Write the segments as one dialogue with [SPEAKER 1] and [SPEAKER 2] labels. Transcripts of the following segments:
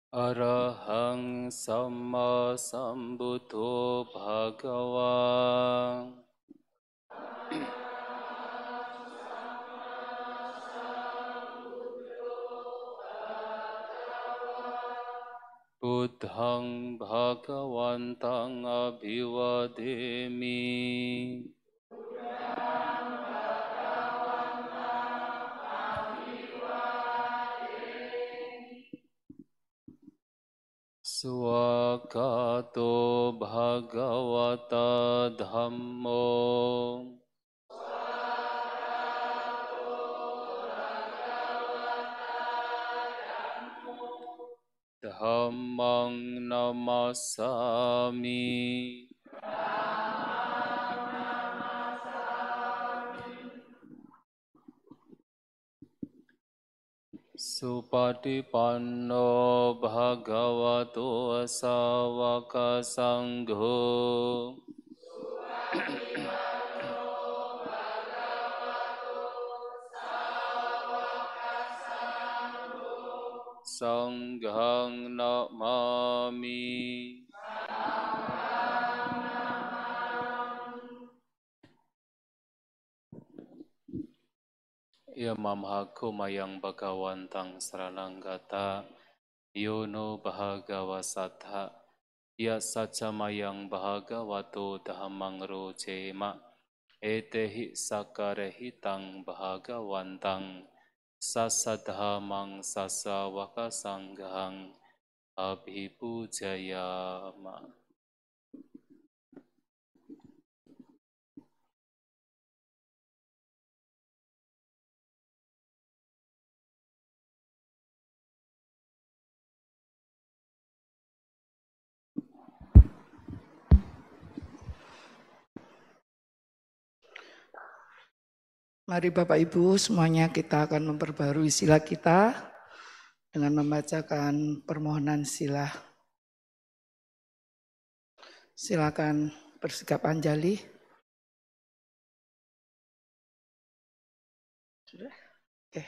[SPEAKER 1] Arahang Samma Sambuddho Bhagava. Buddhang Bhagavantang Abhivademi. Swakato Bhagavata Dhammo. Dhammang Namasami. Supatipanno Bhagavato Sāvaka Sangho. Sanghang Namami. Yamamhaku mayang Bhagawantang Sarananggata. Yono Bhagavasatha. Ya Sacamayang Bhagavato Dhammang Rojema. Etehi Sakarehitang Bhagawantang. Sasadhamang Sasawaka Sanghang Abhipujayama.
[SPEAKER 2] Mari Bapak Ibu semuanya kita akan memperbarui sila kita dengan membacakan permohonan sila. Silakan bersikap anjali. Sudah? Oke.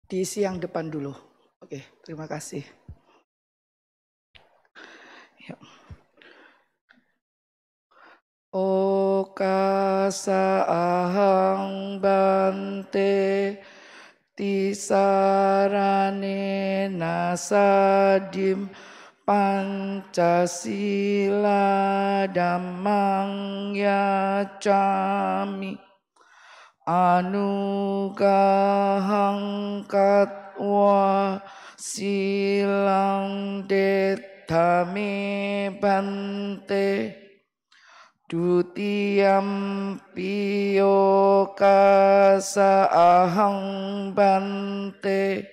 [SPEAKER 2] Diisi yang depan dulu. Oke, terima kasih. Ya. Okasa ahang bante tisarane nasadim Pancasila dhammang yacami anugahang katwa silang detame bante Dutiyam piyo kasa ahang bante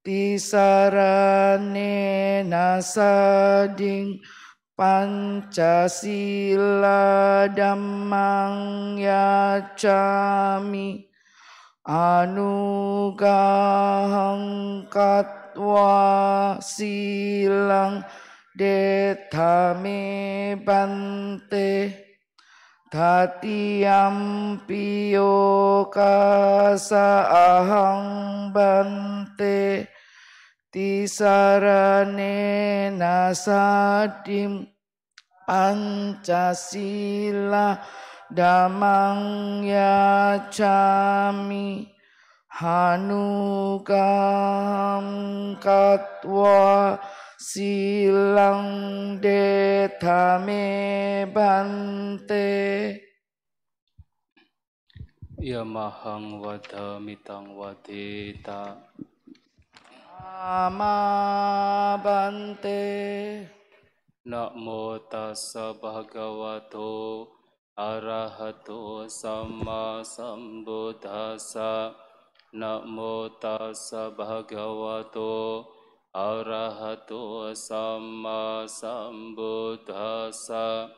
[SPEAKER 2] tisarane nasading Pancasila dhammang yacami anugahang katwa silang detame bante tatiyam piyo kasa ahang bante tisarane nasadim Pancasila dhammang yacami hanugam katwa silang detame bante
[SPEAKER 1] Yamahang Wadamitang Wadita.
[SPEAKER 2] ama bante.
[SPEAKER 1] Namo tassa bhagavato arahato samma sambuddhassa. Namo tassa bhagavato arahato samma sambuddhassa.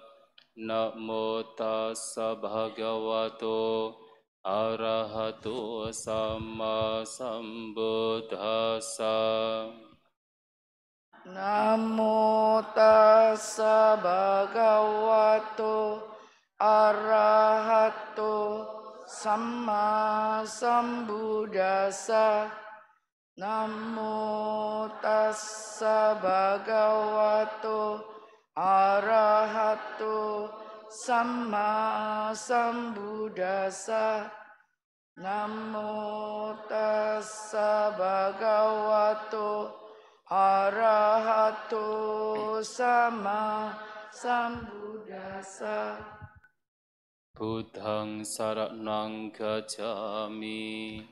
[SPEAKER 1] Namo tassa bhagavato arahato samma sambuddhassa.
[SPEAKER 2] Namo tassa bhagavato arahato samma sambuddhassa. Namo tassa bhagavato arahato samma sambuddhassa. Namo tassa bhagavato arahato samma sambuddhassa.
[SPEAKER 1] Buddhang saranang gacchami.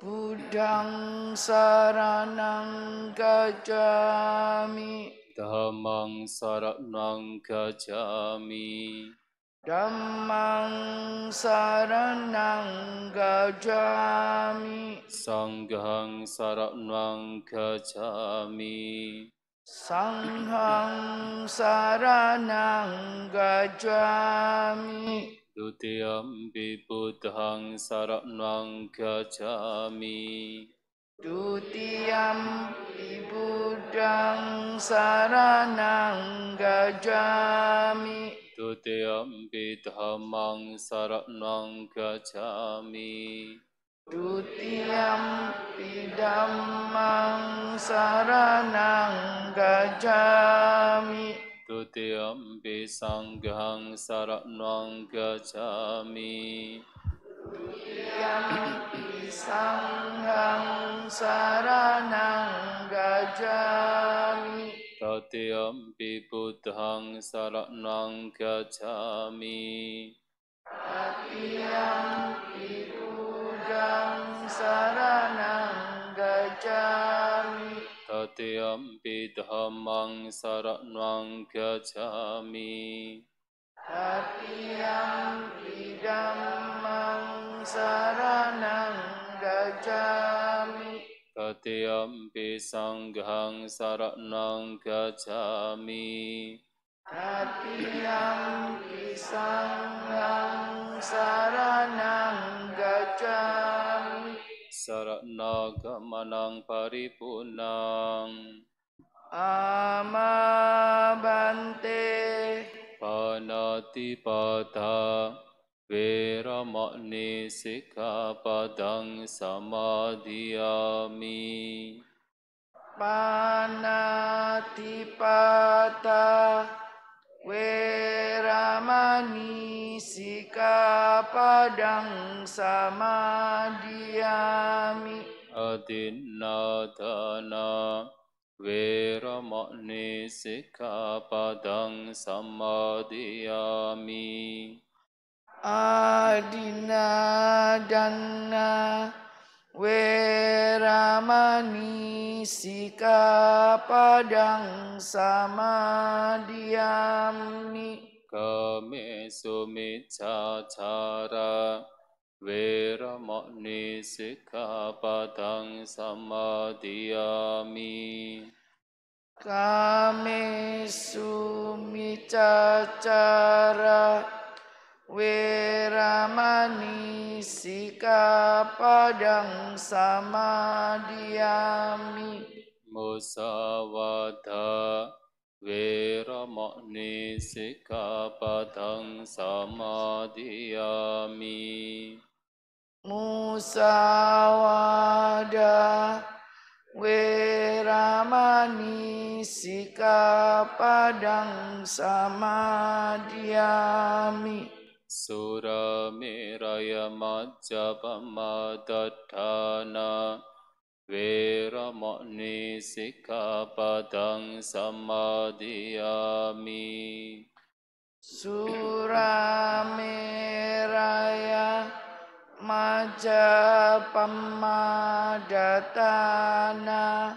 [SPEAKER 2] Buddhang saranang gacchami.
[SPEAKER 1] Dhammang saranang gacchami.
[SPEAKER 2] Dhammang saranang gacchami.
[SPEAKER 1] Sanghang saranang gacchami.
[SPEAKER 2] Sanghang saranang gacchami.
[SPEAKER 1] Dutiyampi buddhang saranang gacchami.
[SPEAKER 2] Dutiyampi buddhang saranang gacchami.
[SPEAKER 1] Dutiyampi dhammang saranang gacchami.
[SPEAKER 2] Dutiyampi dhammang saranang gacchami.
[SPEAKER 1] Dutiyampi sanghang saranang gacchami.
[SPEAKER 2] Dutiyampi sanghang saranang gacchami.
[SPEAKER 1] Tatiyampi buddhang saranang gacchami.
[SPEAKER 2] Tatiyampi buddhang saranang gacchami.
[SPEAKER 1] Tatiyampi dhammang saranang gacchami.
[SPEAKER 2] Tatiyampi dhammang saranang gacchami.
[SPEAKER 1] Tatiyampi sanghang saranang gacchami.
[SPEAKER 2] Tatiyampi sanghang saranang gacchami.
[SPEAKER 1] Saranagammanang paripunang.
[SPEAKER 2] Amabante.
[SPEAKER 1] Panatipada Veramani Sikkhapadang Samadhiyami.
[SPEAKER 2] Panatipata Veramani Sikkhapadang samadhiyami.
[SPEAKER 1] Adinadana Veramani Sikkhapadang Samadhiyami.
[SPEAKER 2] Adinadana Veramani Sikkhapadang samadhiyami.
[SPEAKER 1] Kame sumiccacara Veramani Sikkhapadang Samadhiyami.
[SPEAKER 2] Kame sumiccacara Veramani Sikkhapadang samadhiyami.
[SPEAKER 1] Musawada Veramani Sikkhapadang Samadhiyami.
[SPEAKER 2] Musawada Veramani Sikkhapadang samadhiyami.
[SPEAKER 1] Suramiraya Majjapama Daddhana Veramani Sikkhapadang Samadhiyami.
[SPEAKER 2] Suramiraya Majjapama Daddhana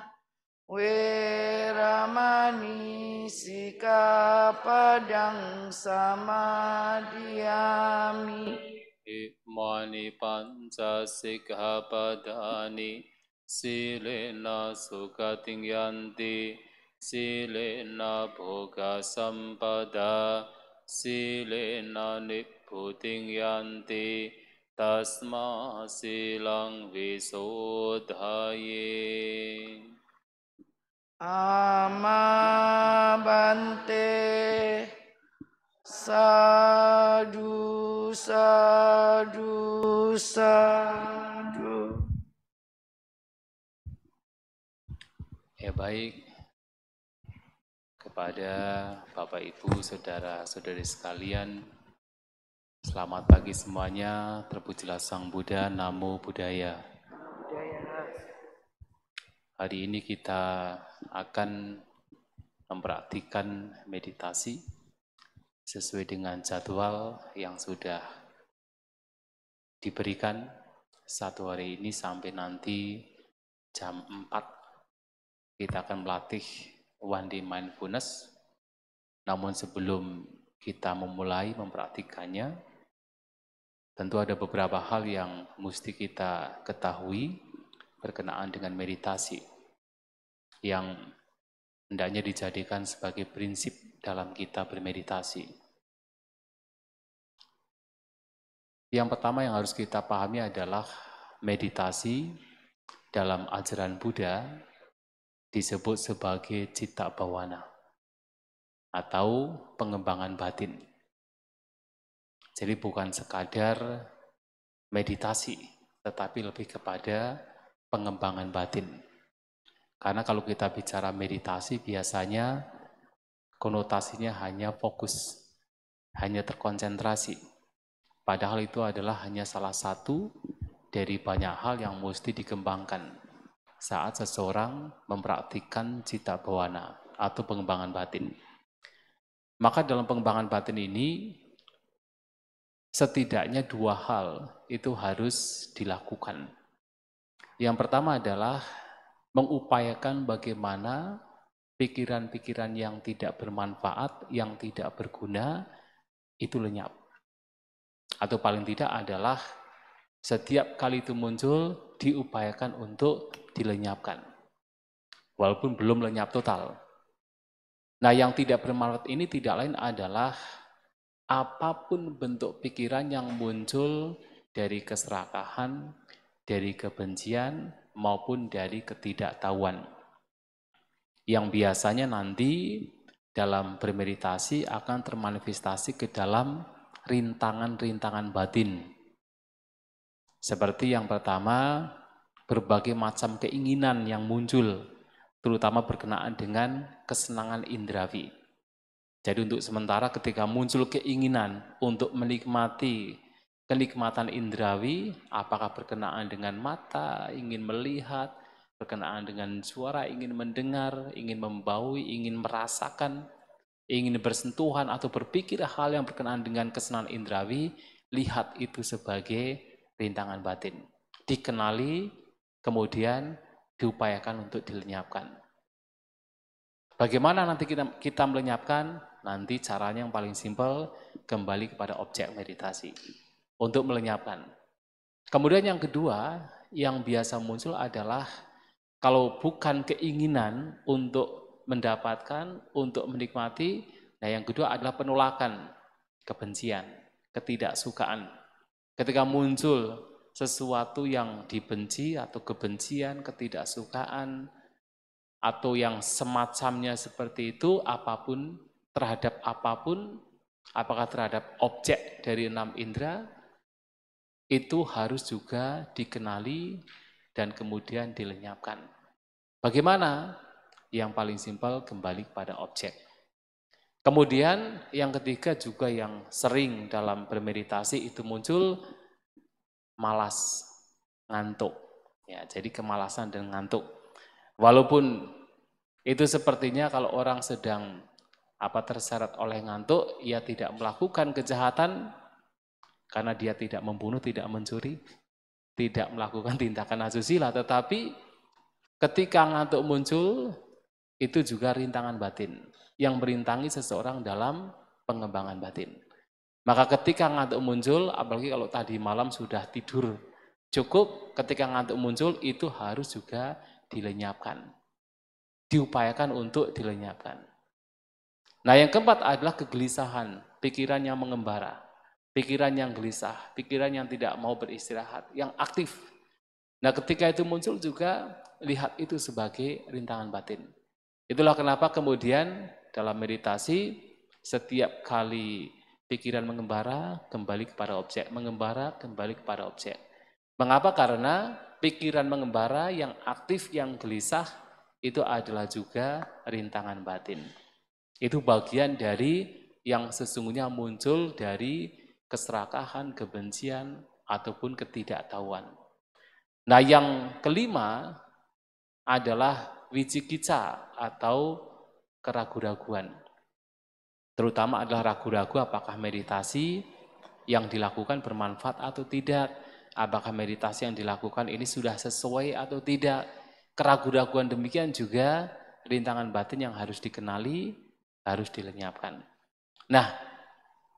[SPEAKER 2] Veramani Sikkhapadang samadhiyami.
[SPEAKER 1] Imani panca sikkhapadani silena sukating yanti silena bhoga sampada silena nibbutting yanti tasma silang visodhaye.
[SPEAKER 2] Amabante. Sadhu, sadhu, sadhu.
[SPEAKER 1] baik kepada Bapak Ibu, saudara-saudari sekalian. Selamat pagi semuanya, terpujilah Sang Buddha, Namo Buddhaya. Hari ini kita akan mempraktikkan meditasi sesuai dengan jadwal yang sudah diberikan satu hari ini sampai nanti jam 4 kita akan melatih One Day Mindfulness. Namun sebelum kita memulai mempraktikannya, tentu ada beberapa hal yang mesti kita ketahui berkenaan dengan meditasi yang hendaknya dijadikan sebagai prinsip dalam kita bermeditasi. Yang pertama yang harus kita pahami adalah meditasi dalam ajaran Buddha disebut sebagai citta bhavana atau pengembangan batin. Jadi bukan sekadar meditasi, tetapi lebih kepada pengembangan batin. Karena kalau kita bicara meditasi biasanya konotasinya hanya fokus, hanya terkonsentrasi. Padahal itu adalah hanya salah satu dari banyak hal yang mesti dikembangkan saat seseorang mempraktikkan citta bhavana atau pengembangan batin. Maka dalam pengembangan batin ini setidaknya dua hal itu harus dilakukan. Yang pertama adalah mengupayakan bagaimana pikiran-pikiran yang tidak bermanfaat, yang tidak berguna, itu lenyap. Atau paling tidak adalah setiap kali itu muncul, diupayakan untuk dilenyapkan. Walaupun belum lenyap total. Nah, yang tidak bermanfaat ini tidak lain adalah apapun bentuk pikiran yang muncul dari keserakahan, dari kebencian, maupun dari ketidaktahuan. Yang biasanya nanti dalam bermeditasi akan termanifestasi ke dalam rintangan-rintangan batin. Seperti yang pertama, berbagai macam keinginan yang muncul, terutama berkenaan dengan kesenangan indrawi. Jadi untuk sementara ketika muncul keinginan untuk menikmati kenikmatan indrawi, apakah berkenaan dengan mata, ingin melihat, berkenaan dengan suara, ingin mendengar, ingin membaui, ingin merasakan, ingin bersentuhan atau berpikir hal yang berkenaan dengan kesenangan indrawi, lihat itu sebagai rintangan batin. Dikenali, kemudian diupayakan untuk dilenyapkan. Bagaimana nanti kita melenyapkan? Nanti caranya yang paling simpel, kembali kepada objek meditasi untuk melenyapkan. Kemudian yang kedua, yang biasa muncul adalah kalau bukan keinginan untuk mendapatkan, untuk menikmati, nah yang kedua adalah penolakan, kebencian, ketidaksukaan. Ketika muncul sesuatu yang dibenci atau kebencian, ketidaksukaan, atau yang semacamnya seperti itu, apapun, terhadap apapun, apakah terhadap objek dari 6 indera, itu harus juga dikenali dan kemudian dilenyapkan. Bagaimana? Yang paling simpel kembali pada objek. Kemudian yang ketiga juga yang sering dalam bermeditasi itu muncul malas, ngantuk. Ya, jadi kemalasan dan ngantuk. Walaupun itu sepertinya kalau orang sedang terseret oleh ngantuk, ia tidak melakukan kejahatan karena dia tidak membunuh, tidak mencuri, tidak melakukan tindakan asusila, tetapi ketika ngantuk muncul, itu juga rintangan batin yang merintangi seseorang dalam pengembangan batin. Maka ketika ngantuk muncul, apalagi kalau tadi malam sudah tidur cukup, ketika ngantuk muncul itu harus juga dilenyapkan. Diupayakan untuk dilenyapkan. Nah yang keempat adalah kegelisahan, pikiran yang mengembara, pikiran yang gelisah, pikiran yang tidak mau beristirahat, yang aktif. Nah ketika itu muncul juga, lihat itu sebagai rintangan batin. Itulah kenapa kemudian dalam meditasi, setiap kali pikiran mengembara, kembali kepada objek, mengembara, kembali kepada objek. Mengapa? Karena pikiran mengembara yang aktif, yang gelisah, itu adalah juga rintangan batin. Itu bagian dari yang sesungguhnya muncul dari keserakahan, kebencian, ataupun ketidaktahuan. Nah, yang kelima adalah wicikicca atau keraguan-raguan. Terutama adalah ragu-ragu apakah meditasi yang dilakukan bermanfaat atau tidak. Apakah meditasi yang dilakukan ini sudah sesuai atau tidak. Keraguan-raguan demikian juga rintangan batin yang harus dikenali, harus dilenyapkan. Nah,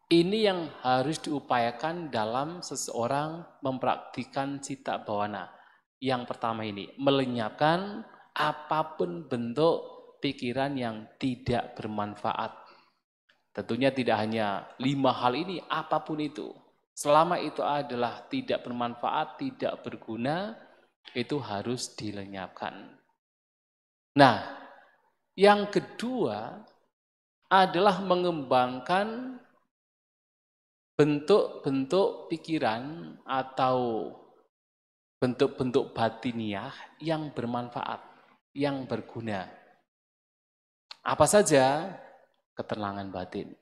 [SPEAKER 1] ini yang harus diupayakan dalam seseorang mempraktikkan citta bawana. Yang pertama ini, melenyapkan apapun bentuk pikiran yang tidak bermanfaat. Tentunya tidak hanya 5 hal ini, apapun itu. Selama itu adalah tidak bermanfaat, tidak berguna, itu harus dilenyapkan. Nah, yang kedua adalah mengembangkan bentuk-bentuk pikiran atau bentuk-bentuk batiniah yang bermanfaat, yang berguna. Apa saja? Ketenangan batin.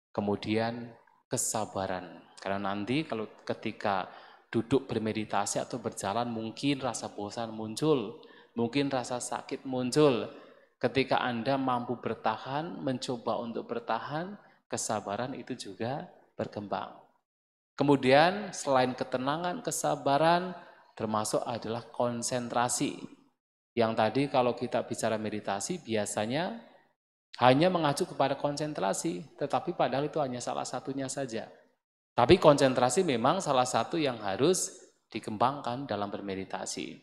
[SPEAKER 1] Kemudian kesabaran. Karena nanti kalau ketika duduk bermeditasi atau berjalan mungkin rasa bosan muncul, mungkin rasa sakit muncul. Ketika Anda mampu bertahan, mencoba untuk bertahan, kesabaran itu juga berkembang. Kemudian selain ketenangan, kesabaran, termasuk adalah konsentrasi. Yang tadi kalau kita bicara meditasi biasanya hanya mengacu kepada konsentrasi, tetapi padahal itu hanya salah satunya saja. Tapi konsentrasi memang salah satu yang harus dikembangkan dalam bermeditasi.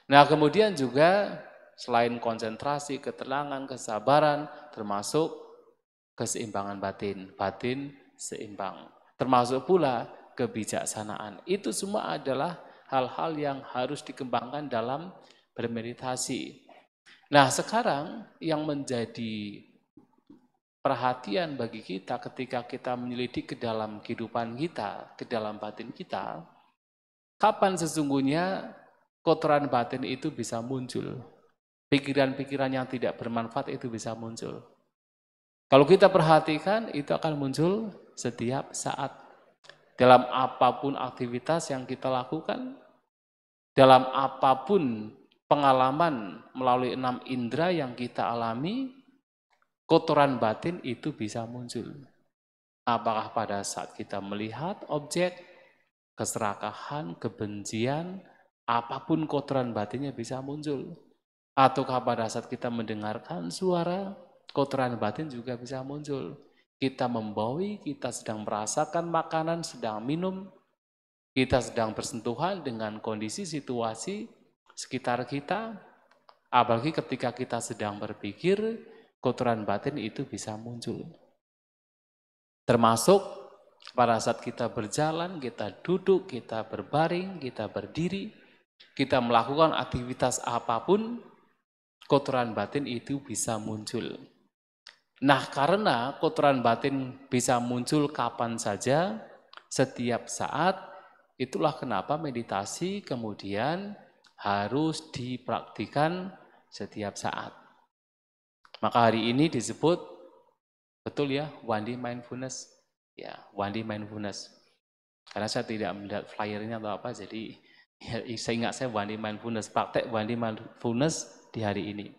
[SPEAKER 1] Nah, kemudian juga selain konsentrasi, ketenangan, kesabaran, termasuk keseimbangan batin. Batin seimbang. Termasuk pula kebijaksanaan. Itu semua adalah hal-hal yang harus dikembangkan dalam bermeditasi. Nah, sekarang yang menjadi perhatian bagi kita ketika kita menyelidik ke dalam kehidupan kita, ke dalam batin kita, kapan sesungguhnya kotoran batin itu bisa muncul? Pikiran-pikiran yang tidak bermanfaat itu bisa muncul. Kalau kita perhatikan, itu akan muncul setiap saat. Dalam apapun aktivitas yang kita lakukan, dalam apapun pengalaman melalui 6 indera yang kita alami, kotoran batin itu bisa muncul. Apakah pada saat kita melihat objek, keserakahan, kebencian, apapun kotoran batinnya bisa muncul. Ataukah pada saat kita mendengarkan suara, kotoran batin juga bisa muncul. Kita membawi, kita sedang merasakan makanan, sedang minum, kita sedang bersentuhan dengan kondisi situasi sekitar kita, apalagi ketika kita sedang berpikir, kotoran batin itu bisa muncul. Termasuk pada saat kita berjalan, kita duduk, kita berbaring, kita berdiri, kita melakukan aktivitas apapun, kotoran batin itu bisa muncul. Nah, karena kotoran batin bisa muncul kapan saja, setiap saat, itulah kenapa meditasi kemudian harus dipraktikkan setiap saat. Maka hari ini disebut, betul ya, one day mindfulness. Ya, one day mindfulness. Karena saya tidak melihat flyernya atau apa, jadi ya, saya ingat saya one day mindfulness, praktek one day mindfulness di hari ini.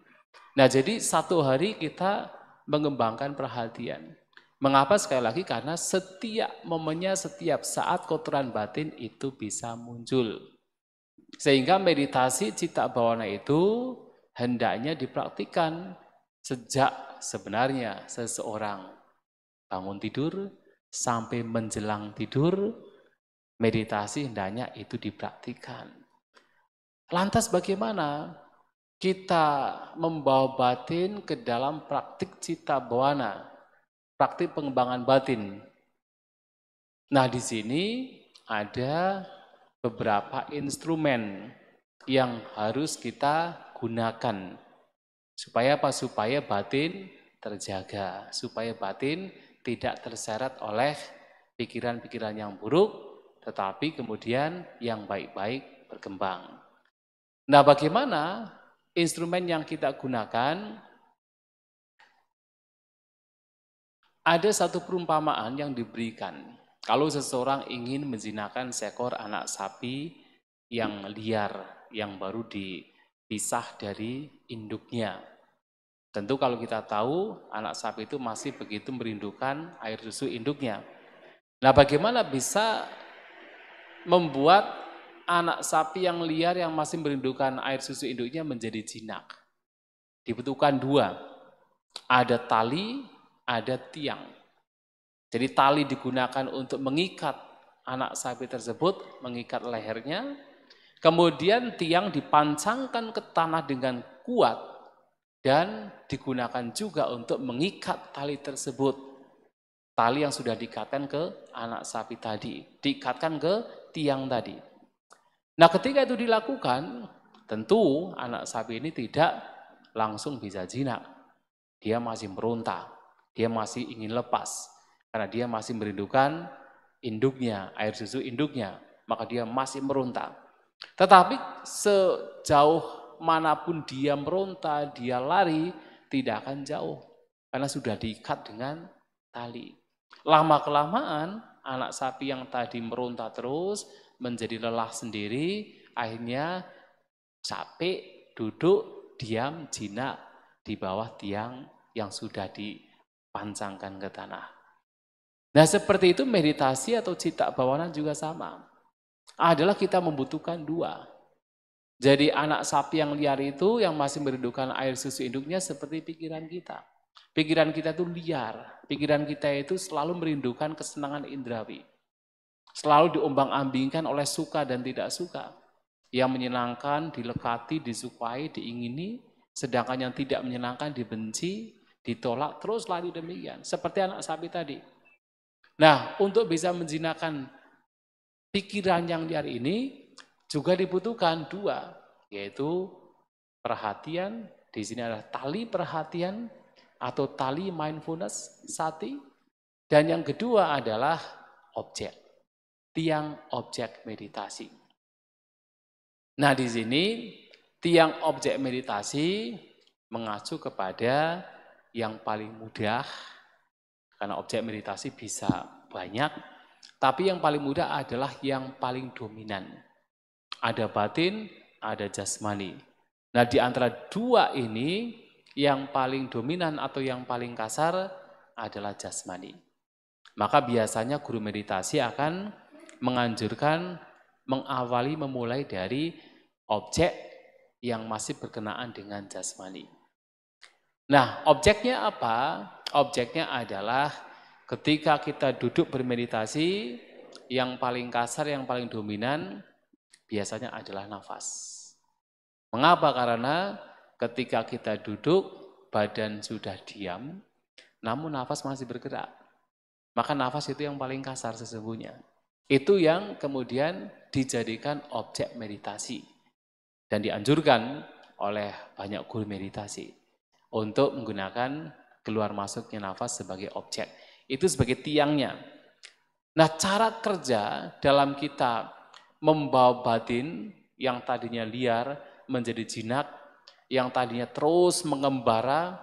[SPEAKER 1] Nah, jadi satu hari kita mengembangkan perhatian. Mengapa sekali lagi? Karena setiap momennya, setiap saat kotoran batin itu bisa muncul. Sehingga meditasi citta bawana itu hendaknya dipraktikkan sejak sebenarnya seseorang bangun tidur sampai menjelang tidur, meditasi hendaknya itu dipraktikkan. Lantas bagaimana kita membawa batin ke dalam praktik citta bawana, praktik pengembangan batin? Nah, di sini ada beberapa instrumen yang harus kita gunakan. Supaya apa? Supaya batin terjaga, supaya batin tidak terseret oleh pikiran-pikiran yang buruk, tetapi kemudian yang baik-baik berkembang. Nah, bagaimana instrumen yang kita gunakan, ada satu perumpamaan yang diberikan. Kalau seseorang ingin menzinakan seekor anak sapi yang liar, yang baru dipisah dari induknya. Tentu kalau kita tahu anak sapi itu masih begitu merindukan air susu induknya. Nah, bagaimana bisa membuat anak sapi yang liar yang masih merindukan air susu induknya menjadi jinak? Dibutuhkan dua, ada tali, ada tiang. Jadi tali digunakan untuk mengikat anak sapi tersebut, mengikat lehernya, kemudian tiang dipancangkan ke tanah dengan kuat dan digunakan juga untuk mengikat tali tersebut. Tali yang sudah diikatkan ke anak sapi tadi, diikatkan ke tiang tadi. Nah, ketika itu dilakukan, tentu anak sapi ini tidak langsung bisa jinak. Dia masih meronta, dia masih ingin lepas, karena dia masih merindukan induknya, air susu induknya, maka dia masih meronta. Tetapi sejauh manapun dia meronta, dia lari, tidak akan jauh, karena sudah diikat dengan tali. Lama-kelamaan, anak sapi yang tadi meronta terus, menjadi lelah sendiri, akhirnya capek, duduk, diam, jinak di bawah tiang yang sudah dipancangkan ke tanah. Nah, seperti itu meditasi atau cita bawana juga sama. Adalah kita membutuhkan dua. Jadi anak sapi yang liar itu yang masih merindukan air susu induknya seperti pikiran kita. Pikiran kita itu liar. Pikiran kita itu selalu merindukan kesenangan indrawi. Selalu diombang-ambingkan oleh suka dan tidak suka. Yang menyenangkan, dilekati, disukai, diingini. Sedangkan yang tidak menyenangkan, dibenci, ditolak, terus lari demikian. Seperti anak sapi tadi. Nah, untuk bisa menjinakkan pikiran yang liar ini juga dibutuhkan dua, yaitu perhatian, di sini adalah tali perhatian atau tali mindfulness, sati, dan yang kedua adalah objek, tiang objek meditasi. Nah, di sini tiang objek meditasi mengacu kepada yang paling mudah, karena objek meditasi bisa banyak, tapi yang paling mudah adalah yang paling dominan. Ada batin, ada jasmani. Nah, di antara dua ini, yang paling dominan atau yang paling kasar adalah jasmani. Maka biasanya guru meditasi akan menganjurkan memulai dari objek yang masih berkenaan dengan jasmani. Nah, objeknya apa? Objeknya adalah ketika kita duduk bermeditasi, yang paling kasar, yang paling dominan biasanya adalah nafas. Mengapa? Karena ketika kita duduk, badan sudah diam, namun nafas masih bergerak. Maka nafas itu yang paling kasar sesungguhnya. Itu yang kemudian dijadikan objek meditasi. Dan dianjurkan oleh banyak guru meditasi untuk menggunakan keluar masuknya nafas sebagai objek. Itu sebagai tiangnya. Nah, cara kerja dalam kita membawa batin yang tadinya liar menjadi jinak, yang tadinya terus mengembara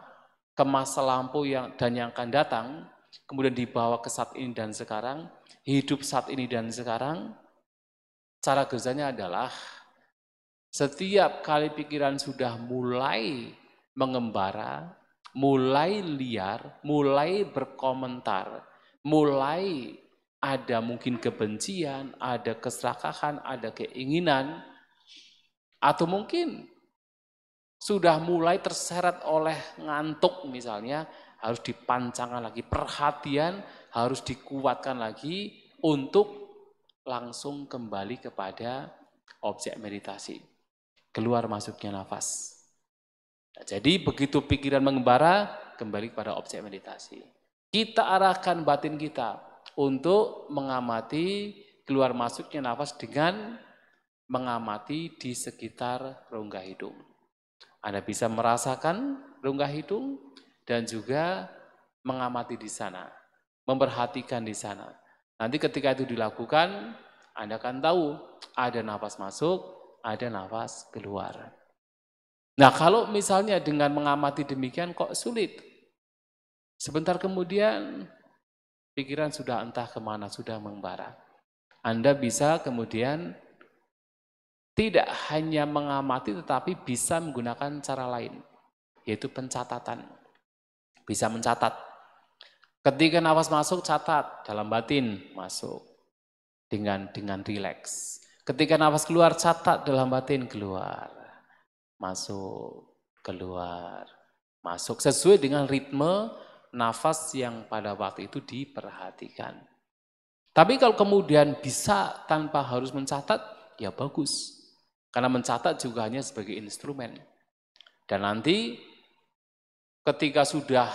[SPEAKER 1] ke masa lampu dan yang akan datang, kemudian dibawa ke saat ini dan sekarang, hidup saat ini dan sekarang. Cara kerjanya adalah setiap kali pikiran sudah mulai mengembara, mulai liar, mulai berkomentar, mulai ada mungkin kebencian, ada keserakahan, ada keinginan, atau mungkin sudah mulai terseret oleh ngantuk misalnya, harus dipancangkan lagi, perhatian harus dikuatkan lagi untuk langsung kembali kepada objek meditasi. Keluar masuknya nafas. Nah, jadi begitu pikiran mengembara, kembali kepada objek meditasi. Kita arahkan batin kita untuk mengamati keluar masuknya nafas dengan mengamati di sekitar rongga hidung. Anda bisa merasakan rongga hidung dan juga mengamati di sana, memperhatikan di sana. Nanti ketika itu dilakukan, Anda akan tahu ada nafas masuk, ada nafas keluar. Nah, kalau misalnya dengan mengamati demikian kok sulit. Sebentar kemudian pikiran sudah entah kemana, sudah membara. Anda bisa kemudian tidak hanya mengamati tetapi bisa menggunakan cara lain, yaitu pencatatan. Bisa mencatat. Ketika nafas masuk, catat dalam batin masuk dengan rileks. Ketika nafas keluar, catat dalam batin keluar. Masuk, keluar, masuk. Sesuai dengan ritme nafas yang pada waktu itu diperhatikan. Tapi kalau kemudian bisa tanpa harus mencatat, ya bagus. Karena mencatat juga hanya sebagai instrumen. Dan nanti ketika sudah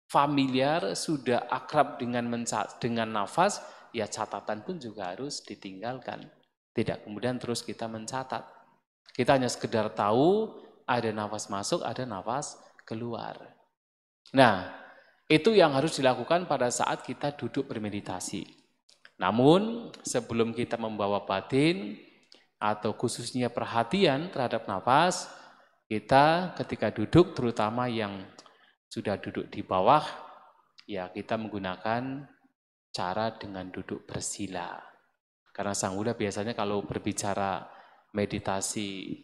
[SPEAKER 1] familiar, sudah akrab dengan nafas, ya catatan pun juga harus ditinggalkan. Tidak kemudian terus kita mencatat. Kita hanya sekedar tahu ada nafas masuk, ada nafas keluar. Nah, itu yang harus dilakukan pada saat kita duduk bermeditasi. Namun, sebelum kita membawa batin atau khususnya perhatian terhadap nafas, kita ketika duduk, terutama yang sudah duduk di bawah, ya kita menggunakan cara dengan duduk bersila. Karena Sang Buddha biasanya kalau berbicara meditasi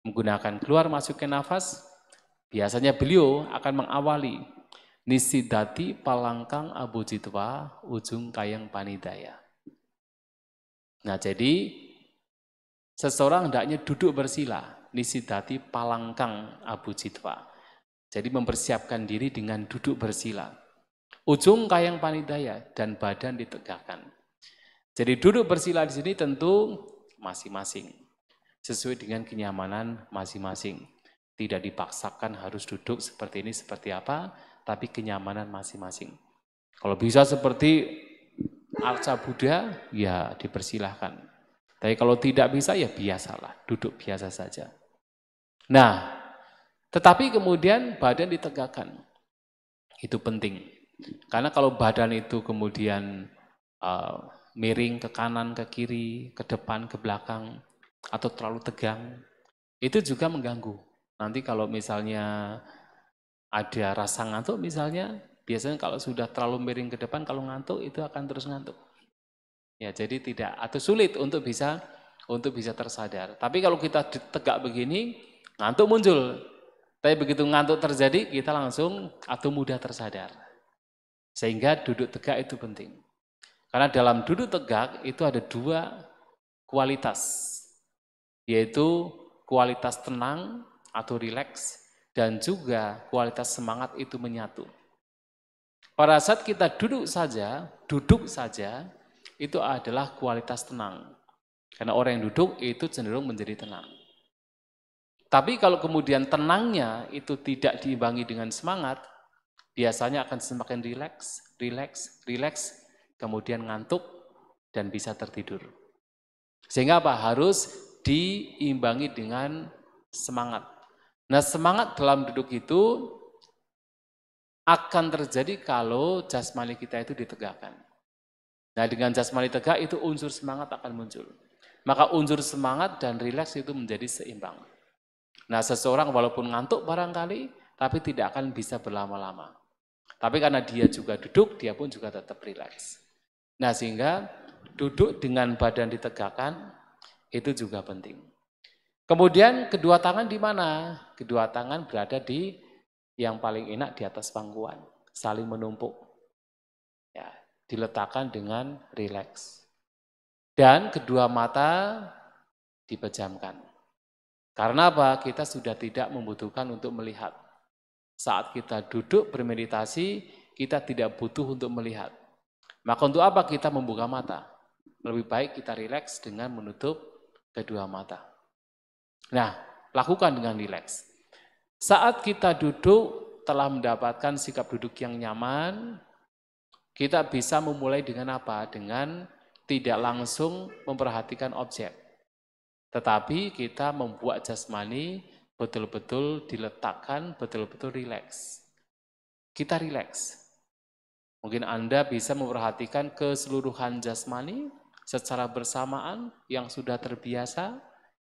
[SPEAKER 1] menggunakan keluar masuknya nafas, biasanya beliau akan mengawali Nisidati palangkang abujitwa ujung kayang panidaya. Nah, jadi seseorang hendaknya duduk bersila, nisidati palangkang abujitwa. Jadi mempersiapkan diri dengan duduk bersila. Ujung kayang panidaya dan badan ditegakkan. Jadi duduk bersila di sini tentu masing-masing. Sesuai dengan kenyamanan masing-masing. Tidak dipaksakan harus duduk seperti ini, seperti apa, tapi kenyamanan masing-masing. Kalau bisa seperti Arca Buddha, ya dipersilahkan. Tapi kalau tidak bisa, ya biasalah, duduk biasa saja. Nah, tetapi kemudian badan ditegakkan. Itu penting. Karena kalau badan itu kemudian miring ke kanan, ke kiri, ke depan, ke belakang, atau terlalu tegang, itu juga mengganggu. Nanti kalau misalnya ada rasa ngantuk misalnya, biasanya kalau sudah terlalu miring ke depan, kalau ngantuk itu akan terus ngantuk. Ya, jadi tidak atau sulit untuk bisa tersadar. Tapi kalau kita tegak begini, ngantuk muncul. Tapi begitu ngantuk terjadi, kita langsung atau mudah tersadar. Sehingga duduk tegak itu penting. Karena dalam duduk tegak itu ada dua kualitas, yaitu kualitas tenang atau rileks, dan juga kualitas semangat itu menyatu. Pada saat kita duduk saja, itu adalah kualitas tenang. Karena orang yang duduk itu cenderung menjadi tenang. Tapi kalau kemudian tenangnya itu tidak diimbangi dengan semangat, biasanya akan semakin rileks, kemudian ngantuk dan bisa tertidur. Sehingga apa? Harus diimbangi dengan semangat. Nah, semangat dalam duduk itu akan terjadi kalau jasmani kita itu ditegakkan. Nah, dengan jasmani tegak itu unsur semangat akan muncul. Maka unsur semangat dan rileks itu menjadi seimbang. Nah, seseorang walaupun ngantuk barangkali, tapi tidak akan bisa berlama-lama. Tapi karena dia juga duduk, dia pun juga tetap rileks. Nah, sehingga duduk dengan badan ditegakkan, itu juga penting. Kemudian kedua tangan di mana? Kedua tangan berada di yang paling enak di atas pangkuan, saling menumpuk. Ya, diletakkan dengan rileks. Dan kedua mata dipejamkan. Karena apa? Kita sudah tidak membutuhkan untuk melihat. Saat kita duduk bermeditasi, kita tidak butuh untuk melihat. Maka untuk apa kita membuka mata? Lebih baik kita rileks dengan menutup kedua mata. Nah, lakukan dengan rileks. Saat kita duduk telah mendapatkan sikap duduk yang nyaman, kita bisa memulai dengan apa? Dengan tidak langsung memperhatikan objek. Tetapi kita membuat jasmani betul-betul diletakkan, betul-betul rileks. Kita rileks. Mungkin Anda bisa memperhatikan keseluruhan jasmani secara bersamaan yang sudah terbiasa,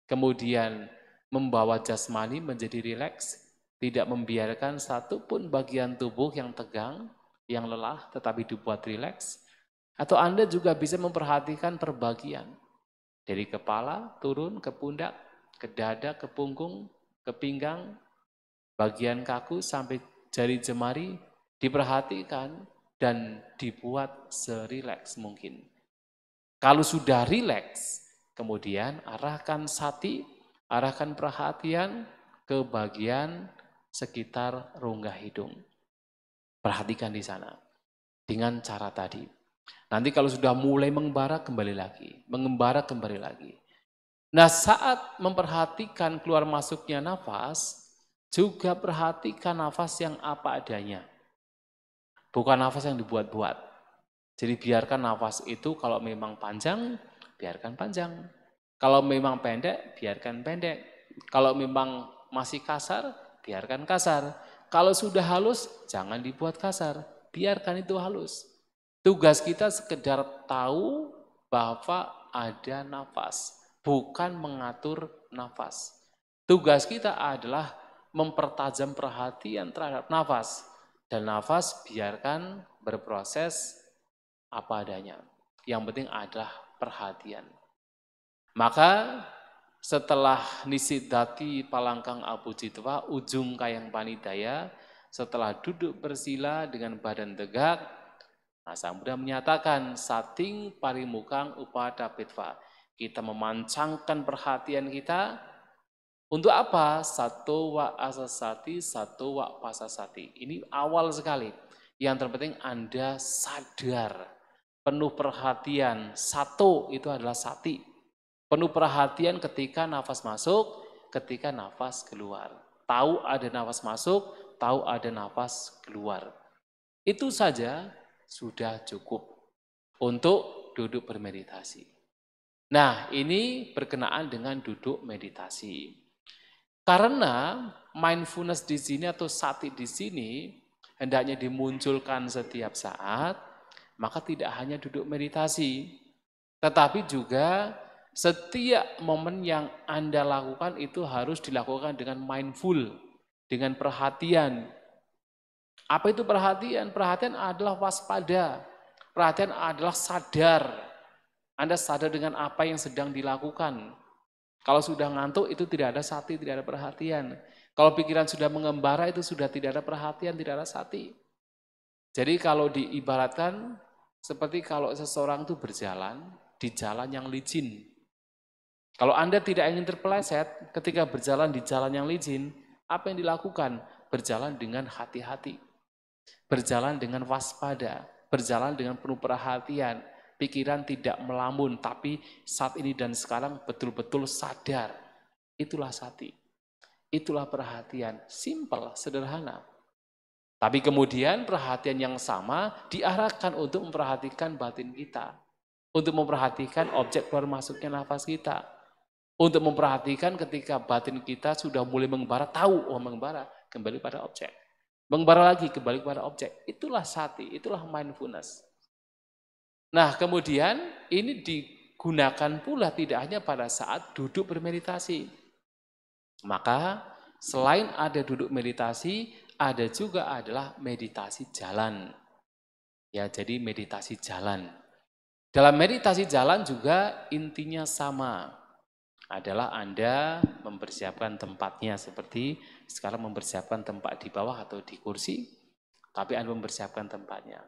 [SPEAKER 1] kemudian membawa jasmani menjadi rileks, tidak membiarkan satupun bagian tubuh yang tegang, yang lelah, tetapi dibuat rileks. Atau Anda juga bisa memperhatikan perbagian, dari kepala turun ke pundak, ke dada, ke punggung, ke pinggang, bagian kaku sampai jari jemari, diperhatikan dan dibuat serileks mungkin. Kalau sudah rileks, kemudian arahkan sati, arahkan perhatian ke bagian sekitar rongga hidung. Perhatikan di sana dengan cara tadi. Nanti kalau sudah mulai mengembara, kembali lagi. Mengembara, kembali lagi. Nah, saat memperhatikan keluar masuknya nafas, juga perhatikan nafas yang apa adanya. Bukan nafas yang dibuat-buat. Jadi biarkan nafas itu kalau memang panjang, biarkan panjang. Kalau memang pendek, biarkan pendek. Kalau memang masih kasar, biarkan kasar. Kalau sudah halus, jangan dibuat kasar. Biarkan itu halus. Tugas kita sekedar tahu bahwa ada nafas, bukan mengatur nafas. Tugas kita adalah mempertajam perhatian terhadap nafas. Dan nafas biarkan berproses apa adanya. Yang penting adalah perhatian. Maka setelah nisidati palangkang abu jitwa, ujung kayang panidaya, setelah duduk bersila dengan badan tegak, Sang Buddha menyatakan sating parimukang upada pitva. Kita memancangkan perhatian kita untuk apa? Satu wa asasati, satu wa pasasati. Ini awal sekali. Yang terpenting Anda sadar. Penuh perhatian, satu itu adalah sati. Penuh perhatian ketika nafas masuk, ketika nafas keluar. Tahu ada nafas masuk, tahu ada nafas keluar. Itu saja sudah cukup untuk duduk bermeditasi. Nah, ini berkenaan dengan duduk meditasi. Karena mindfulness di sini atau sati di sini hendaknya dimunculkan setiap saat, maka tidak hanya duduk meditasi, tetapi juga setiap momen yang Anda lakukan itu harus dilakukan dengan mindful, dengan perhatian. Apa itu perhatian? Perhatian adalah waspada, perhatian adalah sadar. Anda sadar dengan apa yang sedang dilakukan. Kalau sudah ngantuk itu tidak ada sati, tidak ada perhatian. Kalau pikiran sudah mengembara itu sudah tidak ada perhatian, tidak ada sati. Jadi kalau diibaratkan seperti kalau seseorang itu berjalan di jalan yang licin. Kalau Anda tidak ingin terpeleset ketika berjalan di jalan yang licin, apa yang dilakukan? Berjalan dengan hati-hati. Berjalan dengan waspada, berjalan dengan penuh perhatian. Pikiran tidak melamun, tapi saat ini dan sekarang betul-betul sadar. Itulah sati. Itulah perhatian. Simple, sederhana. Tapi kemudian perhatian yang sama diarahkan untuk memperhatikan batin kita. Untuk memperhatikan objek keluar masuknya nafas kita. Untuk memperhatikan ketika batin kita sudah mulai mengembara, tahu, oh mengembara, kembali pada objek. Mengembara lagi, kembali pada objek. Itulah sati, itulah mindfulness. Nah kemudian ini digunakan pula tidak hanya pada saat duduk bermeditasi. Maka selain ada duduk meditasi, ada juga adalah meditasi jalan. Ya, jadi meditasi jalan. Dalam meditasi jalan juga intinya sama. Adalah Anda mempersiapkan tempatnya seperti sekarang mempersiapkan tempat di bawah atau di kursi, tapi Anda mempersiapkan tempatnya.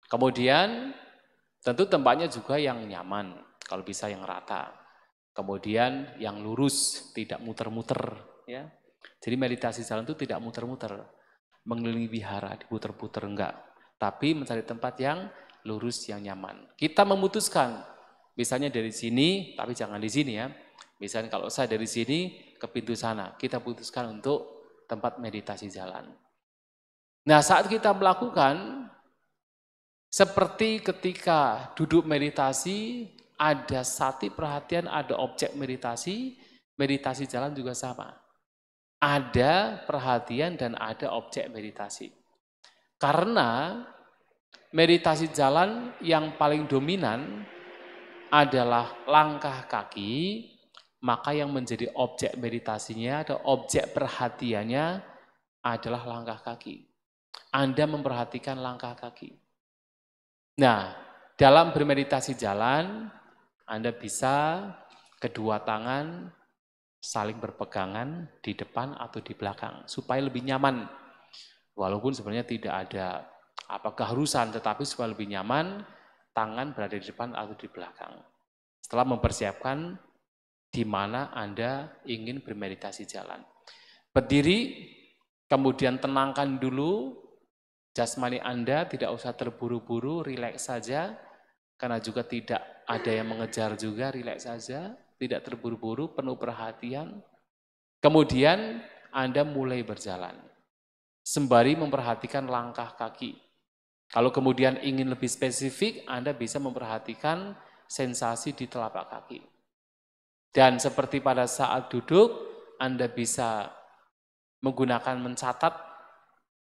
[SPEAKER 1] Kemudian tentu tempatnya juga yang nyaman, kalau bisa yang rata. Kemudian yang lurus, tidak muter-muter, ya. Jadi meditasi jalan itu tidak muter-muter, mengelilingi wihara, diputer-puter enggak, tapi mencari tempat yang lurus, yang nyaman. Kita memutuskan, misalnya dari sini, tapi jangan di sini ya. Misalnya kalau saya dari sini ke pintu sana, kita putuskan untuk tempat meditasi jalan. Nah saat kita melakukan, seperti ketika duduk meditasi, ada sati perhatian, ada objek meditasi, meditasi jalan juga sama. Ada perhatian dan ada objek meditasi. Karena meditasi jalan yang paling dominan adalah langkah kaki, maka yang menjadi objek meditasinya atau objek perhatiannya adalah langkah kaki. Anda memperhatikan langkah kaki. Nah, dalam bermeditasi jalan, Anda bisa kedua tangan saling berpegangan di depan atau di belakang, supaya lebih nyaman. Walaupun sebenarnya tidak ada keharusan, tetapi supaya lebih nyaman, tangan berada di depan atau di belakang. Setelah mempersiapkan di mana Anda ingin bermeditasi jalan. Berdiri, kemudian tenangkan dulu jasmani Anda, tidak usah terburu-buru, rileks saja, karena juga tidak ada yang mengejar juga, rileks saja, tidak terburu-buru, penuh perhatian. Kemudian Anda mulai berjalan, sembari memperhatikan langkah kaki. Kalau kemudian ingin lebih spesifik, Anda bisa memperhatikan sensasi di telapak kaki. Dan seperti pada saat duduk, Anda bisa menggunakan mencatat,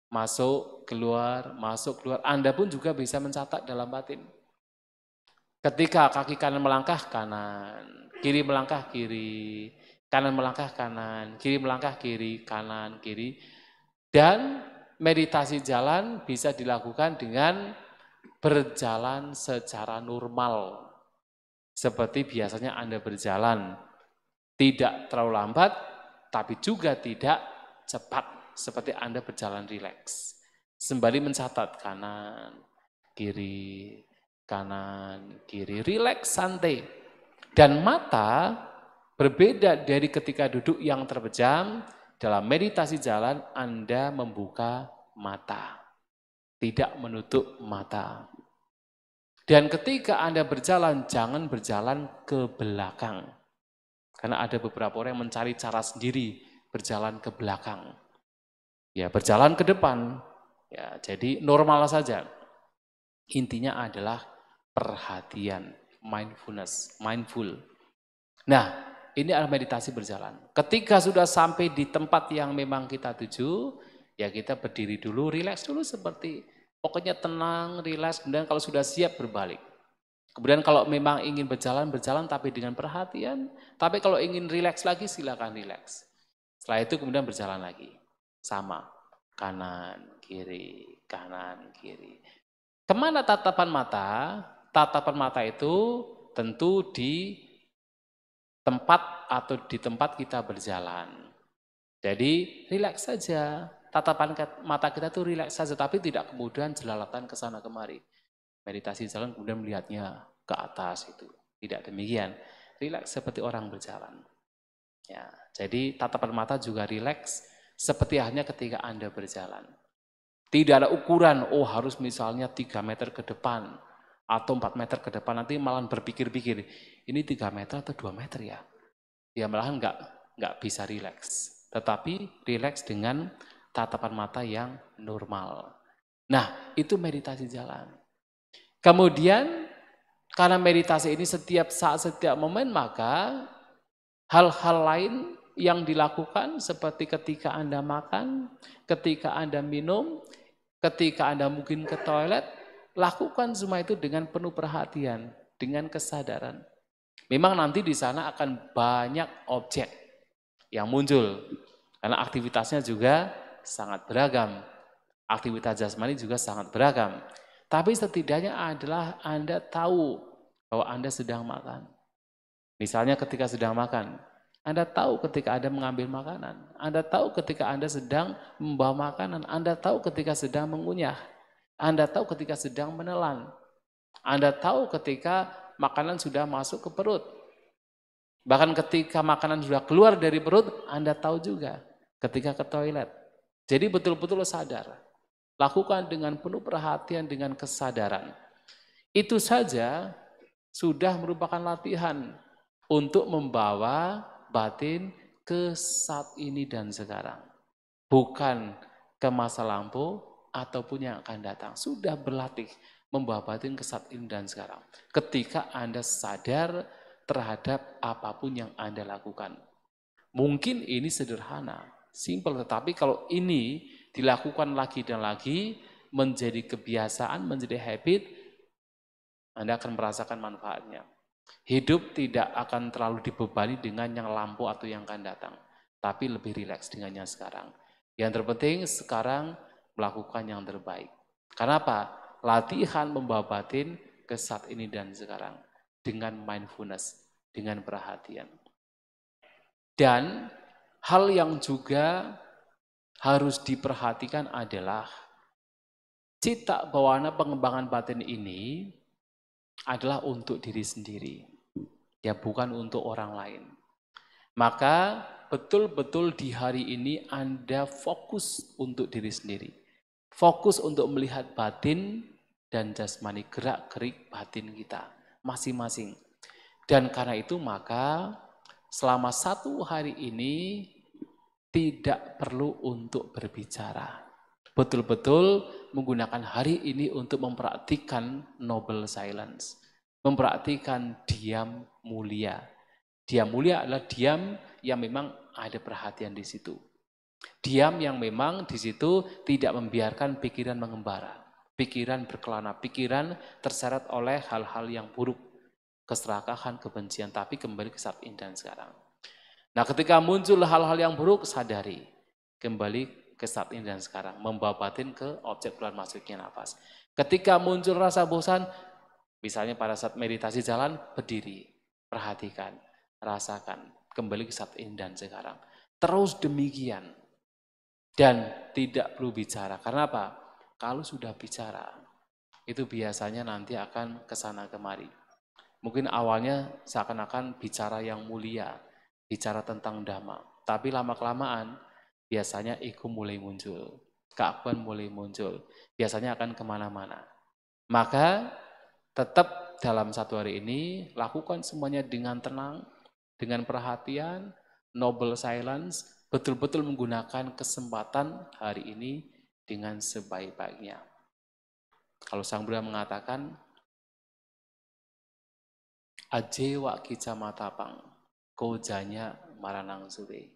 [SPEAKER 1] masuk, keluar, masuk, keluar. Anda pun juga bisa mencatat dalam batin. Ketika kaki kanan melangkah, kanan. Kiri melangkah, kiri. Kanan melangkah, kanan. Kiri melangkah, kiri. Kanan, kiri. Dan meditasi jalan bisa dilakukan dengan berjalan secara normal. Seperti biasanya Anda berjalan, tidak terlalu lambat, tapi juga tidak cepat, seperti Anda berjalan rileks. Sembari mencatat kanan, kiri, rileks, santai. Dan mata berbeda dari ketika duduk yang terpejam, dalam meditasi jalan Anda membuka mata, tidak menutup mata. Dan ketika Anda berjalan, jangan berjalan ke belakang. Karena ada beberapa orang yang mencari cara sendiri berjalan ke belakang. Ya, berjalan ke depan. Ya, jadi normal saja. Intinya adalah perhatian, mindful. Nah, ini adalah meditasi berjalan. Ketika sudah sampai di tempat yang memang kita tuju, ya kita berdiri dulu, rileks dulu seperti pokoknya tenang, rileks, kemudian kalau sudah siap berbalik. Kemudian kalau memang ingin berjalan tapi dengan perhatian. Tapi kalau ingin rileks lagi, silakan rileks. Setelah itu kemudian berjalan lagi. Sama, kanan, kiri, kanan, kiri. Kemana tatapan mata? Tatapan mata itu tentu di tempat atau di tempat kita berjalan. Jadi rileks saja. Tatapan mata kita tuh rileks saja, tapi tidak kemudian jelalatan ke sana kemari. Meditasi jalan kemudian melihatnya ke atas itu. Tidak demikian. Rileks seperti orang berjalan. Ya, jadi tatapan mata juga rileks seperti halnya ketika Anda berjalan. Tidak ada ukuran, harus misalnya 3 meter ke depan atau 4 meter ke depan, nanti malah berpikir-pikir, ini 3 meter atau 2 meter ya? Ya malahan nggak bisa rileks. Tetapi rileks dengan tatapan mata yang normal. Nah, itu meditasi jalan. Kemudian, karena meditasi ini setiap saat, setiap momen, maka hal-hal lain yang dilakukan seperti ketika Anda makan, ketika Anda minum, ketika Anda mungkin ke toilet, lakukan semua itu dengan penuh perhatian, dengan kesadaran. Memang nanti di sana akan banyak objek yang muncul, karena aktivitasnya juga sangat beragam. Aktivitas jasmani juga sangat beragam. Tapi setidaknya adalah Anda tahu bahwa Anda sedang makan. Misalnya ketika sedang makan, Anda tahu ketika Anda mengambil makanan, Anda tahu ketika Anda sedang membawa makanan, Anda tahu ketika sedang mengunyah, Anda tahu ketika sedang menelan, Anda tahu ketika makanan sudah masuk ke perut. Bahkan ketika makanan sudah keluar dari perut, Anda tahu juga ketika ke toilet. Jadi betul-betul sadar. Lakukan dengan penuh perhatian, dengan kesadaran. Itu saja sudah merupakan latihan untuk membawa batin ke saat ini dan sekarang. Bukan ke masa lampau ataupun yang akan datang. Sudah berlatih membawa batin ke saat ini dan sekarang. Ketika Anda sadar terhadap apapun yang Anda lakukan. Mungkin ini sederhana, simpel, tetapi kalau ini dilakukan lagi dan lagi, menjadi kebiasaan, menjadi habit, Anda akan merasakan manfaatnya. Hidup tidak akan terlalu dibebani dengan yang lampau atau yang akan datang, tapi lebih rileks dengan yang sekarang. Yang terpenting sekarang melakukan yang terbaik. Karena apa? Latihan membawa batin ke saat ini dan sekarang dengan mindfulness, dengan perhatian. Dan hal yang juga harus diperhatikan adalah cita bawana pengembangan batin ini adalah untuk diri sendiri, ya bukan untuk orang lain. Maka betul-betul di hari ini Anda fokus untuk diri sendiri. Fokus untuk melihat batin dan jasmani, gerak-gerik batin kita masing-masing. Dan karena itu maka selama 1 hari ini tidak perlu untuk berbicara. Betul-betul menggunakan hari ini untuk mempraktikkan noble silence. Mempraktikkan diam mulia. Diam mulia adalah diam yang memang ada perhatian di situ. Diam yang memang di situ tidak membiarkan pikiran mengembara. Pikiran berkelana, pikiran terseret oleh hal-hal yang buruk. Keserakahan, kebencian, tapi kembali ke saat ini dan sekarang. Nah, ketika muncul hal-hal yang buruk, sadari. Kembali ke saat ini dan sekarang. Membawa batin ke objek keluar masuknya nafas. Ketika muncul rasa bosan, misalnya pada saat meditasi jalan, berdiri. Perhatikan, rasakan. Kembali ke saat ini dan sekarang. Terus demikian. Dan tidak perlu bicara. Karena apa? Kalau sudah bicara, itu biasanya nanti akan kesana kemari. Mungkin awalnya seakan-akan bicara yang mulia, bicara tentang dhamma. Tapi lama-kelamaan biasanya ego mulai muncul, keakuan mulai muncul. Biasanya akan kemana-mana. Maka tetap dalam 1 hari ini lakukan semuanya dengan tenang, dengan perhatian, noble silence, betul-betul menggunakan kesempatan hari ini dengan sebaik-baiknya. Kalau Sang Buddha mengatakan, Ajewa kicamatapang, kojanya maranang suwe.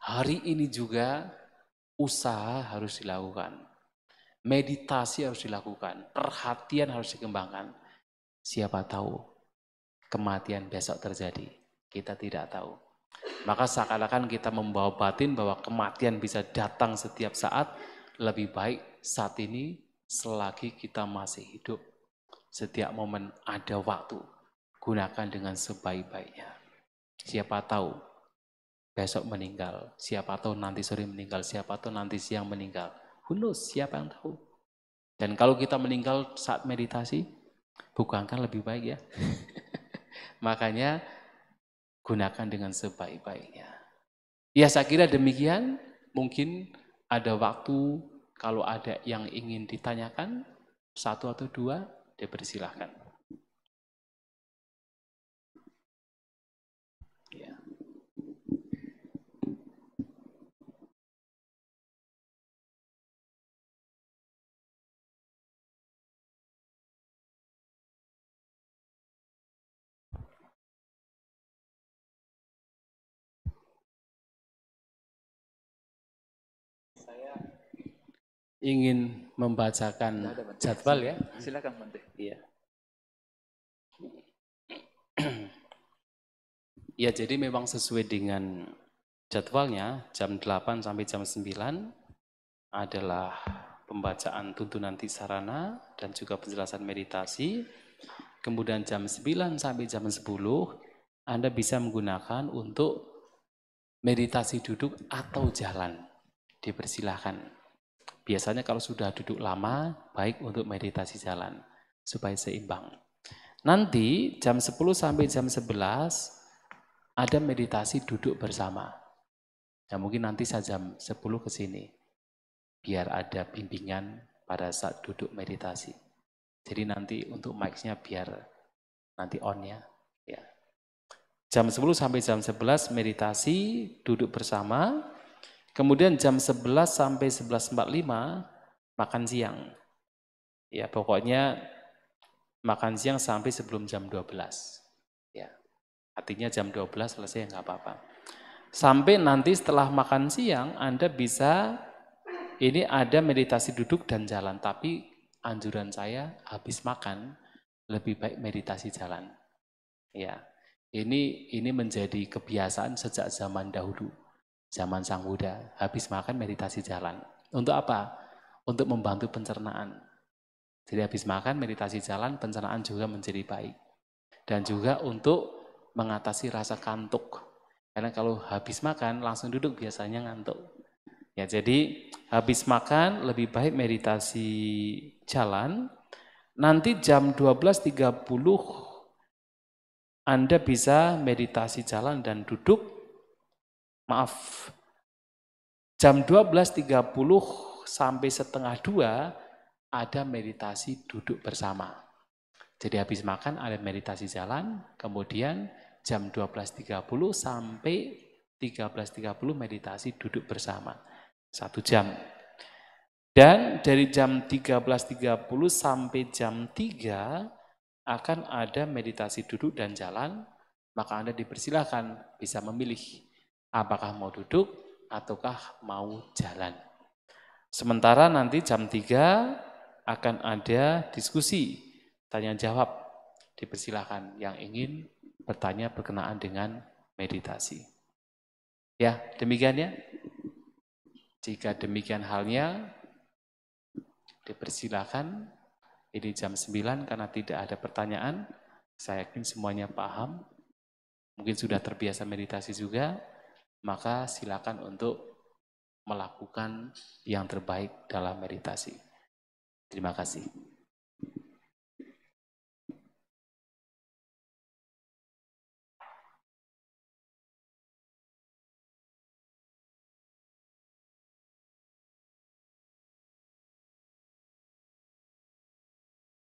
[SPEAKER 1] Hari ini juga usaha harus dilakukan. Meditasi harus dilakukan. Perhatian harus dikembangkan. Siapa tahu kematian besok terjadi. Kita tidak tahu. Maka seakan-akan kita membawa batin bahwa kematian bisa datang setiap saat. Lebih baik saat ini selagi kita masih hidup. Setiap momen ada waktu. Gunakan dengan sebaik-baiknya. Siapa tahu besok meninggal, siapa tahu nanti sore meninggal, siapa tahu nanti siang meninggal. Who knows, siapa yang tahu. Dan kalau kita meninggal saat meditasi, bukankah lebih baik ya? Makanya gunakan dengan sebaik-baiknya. Ya saya kira demikian, mungkin ada waktu kalau ada yang ingin ditanyakan, 1 atau 2, dipersilahkan. Ya. Saya ingin membacakan jadwal ya.
[SPEAKER 3] Silakan Bante.
[SPEAKER 1] Iya. Ya, jadi memang sesuai dengan jadwalnya jam 8 sampai jam 9 adalah pembacaan tuntunan tisarana dan juga penjelasan meditasi. Kemudian jam 9 sampai jam 10 Anda bisa menggunakan untuk meditasi duduk atau jalan. Dipersilahkan. Biasanya kalau sudah duduk lama, baik untuk meditasi jalan supaya seimbang. Nanti jam 10 sampai jam 11 ada meditasi duduk bersama. Ya mungkin nanti saya jam 10 ke sini. Biar ada bimbingan pada saat duduk meditasi. Jadi nanti untuk mic-nya biar nanti on ya. Ya. Jam 10 sampai jam 11 meditasi duduk bersama. Kemudian jam 11 sampai 11.45 makan siang. Ya pokoknya makan siang sampai sebelum jam 12. Ya. Artinya jam 12 selesai nggak apa-apa. Sampai nanti setelah makan siang Anda bisa, ini ada meditasi duduk dan jalan. Tapi anjuran saya habis makan lebih baik meditasi jalan. Ya, ini menjadi kebiasaan sejak zaman dahulu, zaman Sang Buddha. Habis makan meditasi jalan. Untuk apa? Untuk membantu pencernaan. Jadi habis makan meditasi jalan, pencernaan juga menjadi baik. Dan juga untuk mengatasi rasa kantuk. Karena kalau habis makan langsung duduk biasanya ngantuk. Ya, jadi habis makan lebih baik meditasi jalan. Nanti jam 12.30 Anda bisa meditasi jalan dan duduk. Maaf, jam 12.30 sampai setengah 2 ada meditasi duduk bersama. Jadi habis makan ada meditasi jalan, kemudian jam 12.30 sampai 13.30 meditasi duduk bersama. 1 jam. Dan dari jam 13.30 sampai jam 3 akan ada meditasi duduk dan jalan, maka Anda dipersilahkan bisa memilih apakah mau duduk ataukah mau jalan. Sementara nanti jam 3 akan ada diskusi, tanya jawab, dipersilahkan yang ingin bertanya berkenaan dengan meditasi. Ya, demikian ya. Jika demikian halnya, dipersilahkan. Ini jam 9 karena tidak ada pertanyaan. Saya yakin semuanya paham. Mungkin sudah terbiasa meditasi juga. Maka silakan untuk melakukan yang terbaik dalam meditasi. Terima kasih.